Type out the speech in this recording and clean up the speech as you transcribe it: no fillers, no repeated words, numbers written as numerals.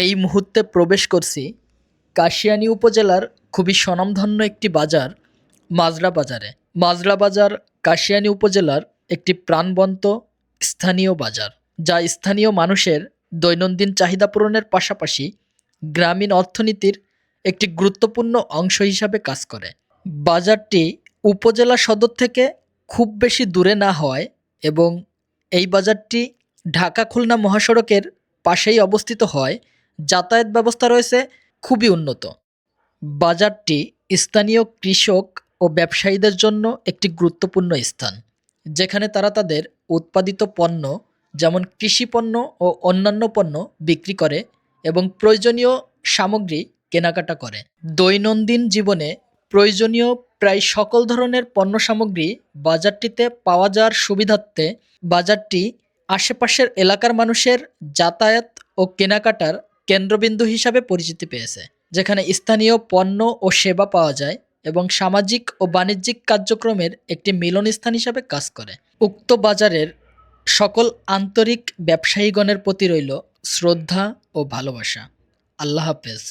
এই মুহূর্তে প্রবেশ করছি কাশিয়ানী উপজেলার খুবই স্বনামধন্য একটি বাজার মাজরা বাজারে। মাজরা বাজার কাশিয়ানী উপজেলার একটি প্রাণবন্ত স্থানীয় বাজার, যা স্থানীয় মানুষের দৈনন্দিন চাহিদা পূরণের পাশাপাশি গ্রামীণ অর্থনীতির একটি গুরুত্বপূর্ণ অংশ হিসাবে কাজ করে। বাজারটি উপজেলা সদর থেকে খুব বেশি দূরে না হওয়ায় এবং এই বাজারটি ঢাকা খুলনা মহাসড়কের পাশেই অবস্থিত হয় যাতায়াত ব্যবস্থা রয়েছে খুবই উন্নত। বাজারটি স্থানীয় কৃষক ও ব্যবসায়ীদের জন্য একটি গুরুত্বপূর্ণ স্থান, যেখানে তারা তাদের উৎপাদিত পণ্য যেমন কৃষি পণ্য ও অন্যান্য পণ্য বিক্রি করে এবং প্রয়োজনীয় সামগ্রী কেনাকাটা করে। দৈনন্দিন জীবনে প্রয়োজনীয় প্রায় সকল ধরনের পণ্য সামগ্রী বাজারটিতে পাওয়া যাওয়ার সুবিধার্থে বাজারটি আশেপাশের এলাকার মানুষের যাতায়াত ও কেনাকাটার কেন্দ্রবিন্দু হিসাবে পরিচিতি পেয়েছে, যেখানে স্থানীয় পণ্য ও সেবা পাওয়া যায় এবং সামাজিক ও বাণিজ্যিক কার্যক্রমের একটি মিলনস্থান হিসাবে কাজ করে। উক্ত বাজারের সকল আন্তরিক ব্যবসায়ীগণের প্রতি রইল শ্রদ্ধা ও ভালোবাসা। আল্লাহ হাফেজ।